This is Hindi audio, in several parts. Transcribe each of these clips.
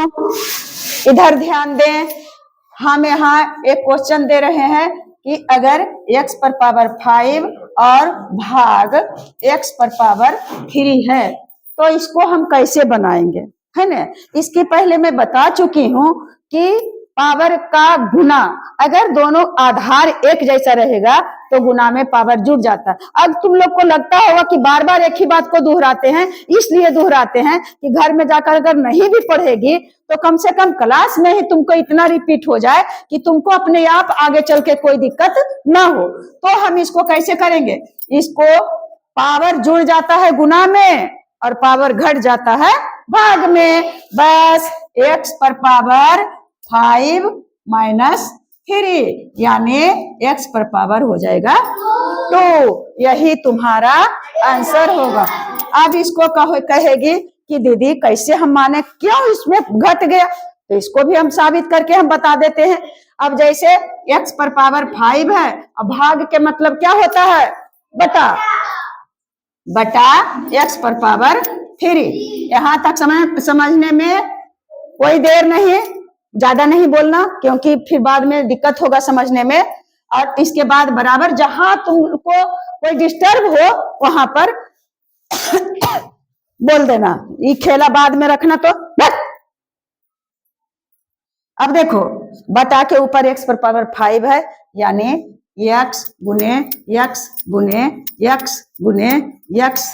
इधर ध्यान दें, हम यहाँ एक क्वेश्चन दे रहे हैं कि अगर x पर पावर 5 और भाग x पर पावर 3 है तो इसको हम कैसे बनाएंगे, है ना। इसके पहले मैं बता चुकी हूँ कि पावर का गुना, अगर दोनों आधार एक जैसा रहेगा तो गुना में पावर जुड़ जाता है। अब तुम लोग को लगता होगा कि बार बार एक ही बात को दोहराते हैं, इसलिए दोहराते हैं कि घर में जाकर अगर नहीं भी पढ़ेगी तो कम से कम क्लास में ही तुमको इतना रिपीट हो जाए कि तुमको अपने आप आगे चल के कोई दिक्कत ना हो। तो हम इसको कैसे करेंगे, इसको पावर जुड़ जाता है गुना में और पावर घट जाता है भाग में। बस x पर पावर 5 - 3 यानी x पर पावर हो जाएगा 2। यही तुम्हारा आंसर होगा। अब इसको कहेगी कि दीदी कैसे हम माने, क्यों इसमें घट गया, तो इसको भी हम साबित करके हम बता देते हैं। अब जैसे x पर पावर 5 है, अब भाग के मतलब क्या होता है, बटा x पर पावर 3। यहां तक समझने में कोई देर नहीं, ज्यादा नहीं बोलना क्योंकि फिर बाद में दिक्कत होगा समझने में। और इसके बाद बराबर जहां तुमको कोई डिस्टर्ब हो वहां पर बोल देना, ये खेला बाद में रखना। तो अब देखो, बटा के ऊपर x पर पावर 5 है यानी x गुने x गुने x गुने x,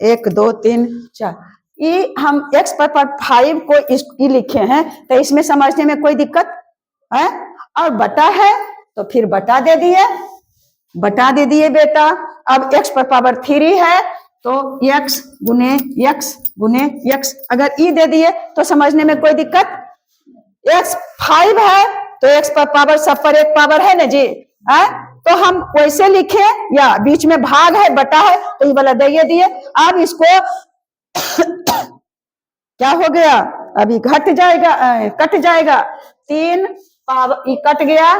1 2 3 4। ये हम x पर पावर 5 को लिखे हैं तो इसमें समझने में कोई दिक्कत है। और बटा है तो फिर बटा दे दिए बेटा। अब x पर पावर 3 है तो x गुने x गुने x, अगर ई दे दिए तो समझने में कोई दिक्कत। x 5 है तो x पर पावर, सब पर एक पावर है ना जी, है तो हम वैसे लिखे, या बीच में भाग है बटा है तो ये वाला दे दिए। अब इसको क्या हो गया, अभी घट जाएगा, कट जाएगा। 3 पावर ई कट गया,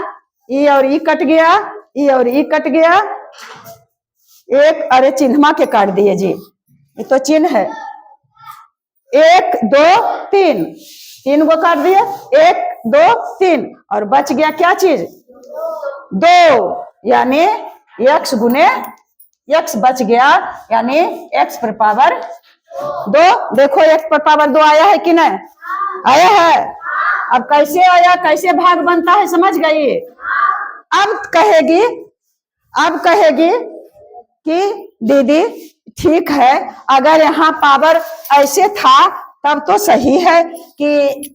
ई और ई कट गया, ई और ई कट गया। एक, अरे चिन्हमा के काट दिए जी, ये तो चिन्ह है। 1 2 3, 3 को काट दिए, 1 2 3 और बच गया क्या चीज, 2 यानी x गुने x बच गया यानी x पर पावर 2। देखो x पर पावर 2 आया है कि नहीं, आया है। अब कैसे आया, कैसे भाग बनता है समझ गई। अब कहेगी कि दीदी ठीक है, अगर यहाँ पावर ऐसे था तब तो सही है कि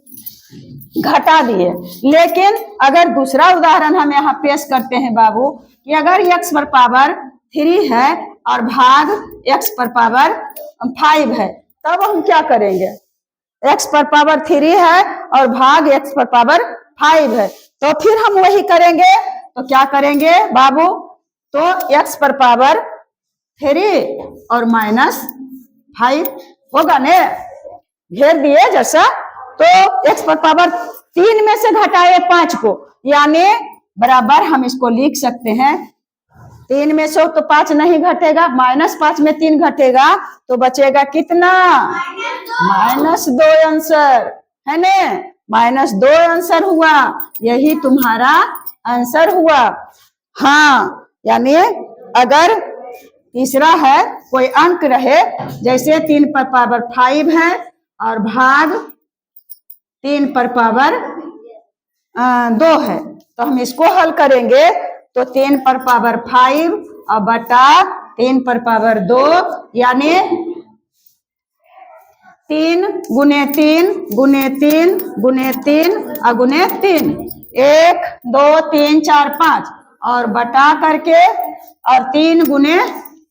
घटा दिए, लेकिन अगर दूसरा उदाहरण हम यहाँ पेश करते हैं बाबू कि अगर x पर पावर 3 है और भाग x पर पावर 5 है, तब हम क्या करेंगे। x पर पावर 3 है और भाग x पर पावर 5 है, तो फिर हम वही करेंगे। तो क्या करेंगे बाबू, तो x पर पावर 3 और -5 होगा ने, घेर दिए जैसा। तो x पर पावर 3 में से घटाए 5 को, यानी बराबर हम इसको लिख सकते हैं 3 में से तो 5 नहीं घटेगा, -5 में 3 घटेगा तो बचेगा कितना, -2 आंसर है ने, -2 आंसर हुआ। यही तुम्हारा आंसर हुआ। हाँ, यानी अगर तीसरा है कोई अंक रहे, जैसे 3 पर पावर 5 है और भाग 3 पर पावर 2 है, तो हम इसको हल करेंगे तो 3 पर पावर 5 और बटा 3 पर पावर 2 यानी 3 गुने 3 गुने 3 गुने 3 और गुने 3, 1 2 3 4 5 और बटा करके और 3 गुने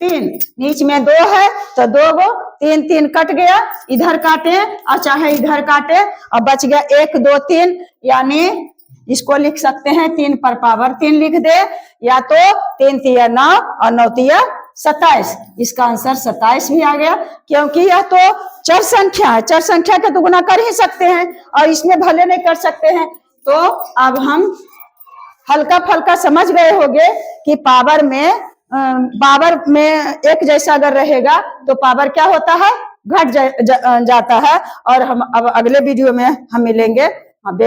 3, बीच में 2 है तो 2 गो 3 3 कट गया, इधर काटे और चाहे इधर काटे और बच गया 1 2 3, यानी इसको लिख सकते हैं 3 पर पावर 3 लिख दे, या तो 3 तिया 9 और 9 तिया 27। इसका आंसर 27 भी आ गया, क्योंकि यह तो चर संख्या है, चर संख्या के तो गुना कर ही सकते हैं और इसमें भले नहीं कर सकते हैं। तो अब हम हल्का फल्का समझ गए होंगे कि पावर में एक जैसा अगर रहेगा तो पावर क्या होता है, घट जाता है। और हम अब अगले वीडियो में हम मिलेंगे।